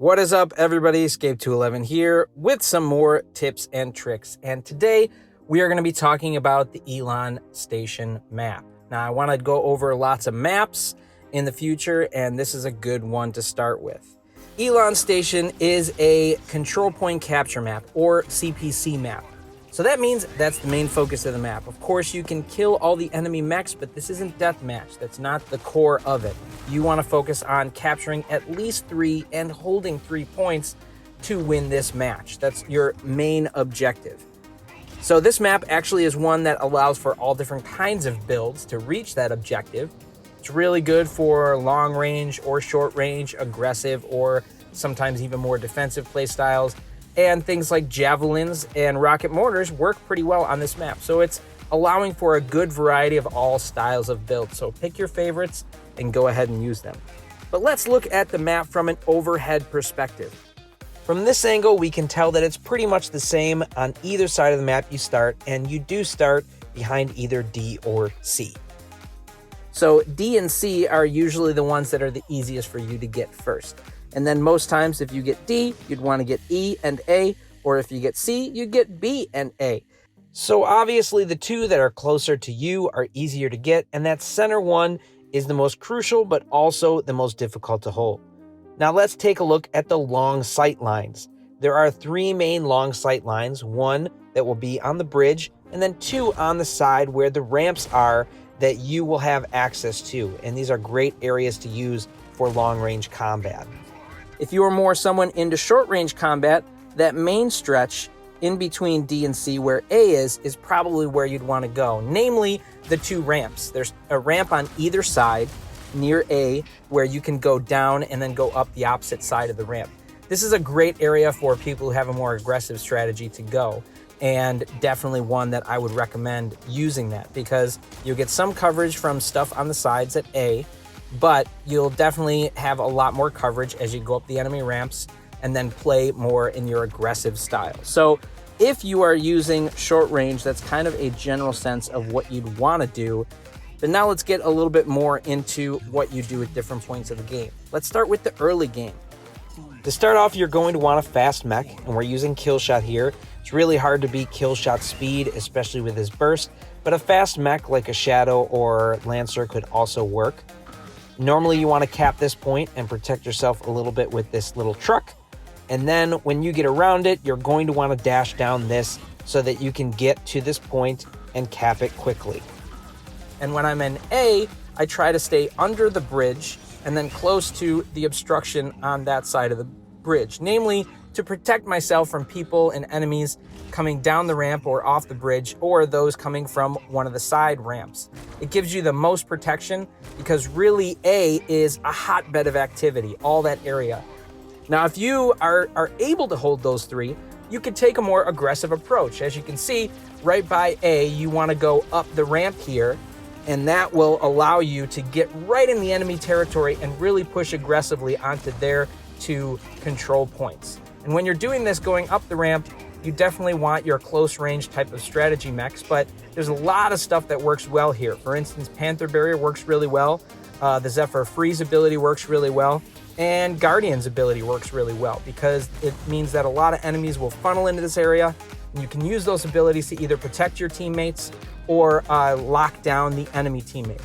What is up, everybody? Escape211 here with some more tips and tricks. And today we are going to be talking about the Elon Station map. Now, I want to go over lots of maps in the future, and this is a good one to start with. Elon Station is a control point capture map, or CPC map. So that means that's the main focus of the map. Of course, you can kill all the enemy mechs, but this isn't deathmatch. That's not the core of it. You want to focus on capturing at least 3 and holding 3 points to win this match. That's your main objective. So this map actually is one that allows for all different kinds of builds to reach that objective. It's really good for long range or short range, aggressive, or sometimes even more defensive play styles. And things like javelins and rocket mortars work pretty well on this map. So it's allowing for a good variety of all styles of builds. So pick your favorites and go ahead and use them. But let's look at the map from an overhead perspective. From this angle, we can tell that it's pretty much the same on either side of the map you start, and you do start behind either D or C. So D and C are usually the ones that are the easiest for you to get first. And then most times if you get D, you'd want to get E and A, or if you get C, you get B and A. So obviously the two that are closer to you are easier to get, and that center one is the most crucial, but also the most difficult to hold. Now let's take a look at the long sight lines. There are 3 main long sight lines, 1 that will be on the bridge, and then 2 on the side where the ramps are that you will have access to. And these are great areas to use for long range combat. If you are more someone into short range combat, that main stretch in between D and C where A is probably where you'd want to go. Namely, the 2 ramps. There's a ramp on either side near A where you can go down and then go up the opposite side of the ramp. This is a great area for people who have a more aggressive strategy to go, and definitely one that I would recommend using that because you'll get some coverage from stuff on the sides at A, but you'll definitely have a lot more coverage as you go up the enemy ramps and then play more in your aggressive style. So if you are using short range, that's kind of a general sense of what you'd want to do. But now let's get a little bit more into what you do at different points of the game. Let's start with the early game. To start off, you're going to want a fast mech, and we're using Killshot here. It's really hard to beat Killshot's speed, especially with his burst, but a fast mech like a Shadow or Lancer could also work. Normally you want to cap this point and protect yourself a little bit with this little truck. And then when you get around it, you're going to want to dash down this so that you can get to this point and cap it quickly. And when I'm in A, I try to stay under the bridge and then close to the obstruction on that side of the bridge. Namely, to protect myself from people and enemies coming down the ramp or off the bridge, or those coming from one of the side ramps. It gives you the most protection because really A is a hotbed of activity, all that area. Now, if you are able to hold those 3, you could take a more aggressive approach. As you can see, right by A, you want to go up the ramp here, and that will allow you to get right in the enemy territory and really push aggressively onto their 2 control points. And when you're doing this going up the ramp, you definitely want your close range type of strategy mechs, but there's a lot of stuff that works well here. For instance, Panther Barrier works really well. The Zephyr Freeze ability works really well. And Guardian's ability works really well because it means that a lot of enemies will funnel into this area, and you can use those abilities to either protect your teammates or lock down the enemy teammate.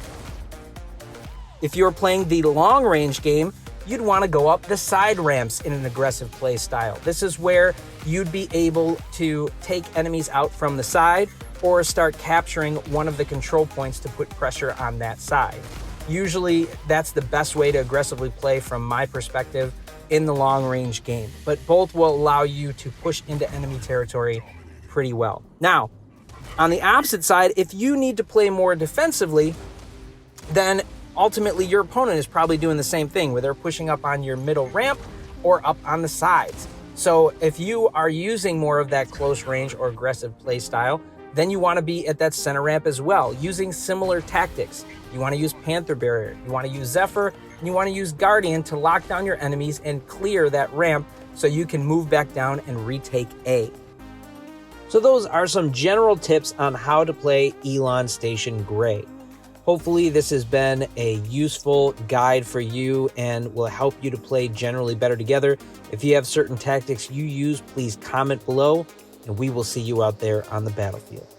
If you're playing the long range game, you'd want to go up the side ramps in an aggressive play style. This is where you'd be able to take enemies out from the side or start capturing one of the control points to put pressure on that side. Usually that's the best way to aggressively play from my perspective in the long range game, but both will allow you to push into enemy territory pretty well. Now, on the opposite side, if you need to play more defensively, then ultimately your opponent is probably doing the same thing where they're pushing up on your middle ramp or up on the sides. So if you are using more of that close range or aggressive play style, then you want to be at that center ramp as well, using similar tactics. You want to use Panther Barrier, you want to use Zephyr, and you want to use Guardian to lock down your enemies and clear that ramp so you can move back down and retake A. So those are some general tips on how to play Elon Station Gray. Hopefully this has been a useful guide for you and will help you to play generally better together. If you have certain tactics you use, please comment below, and we will see you out there on the battlefield.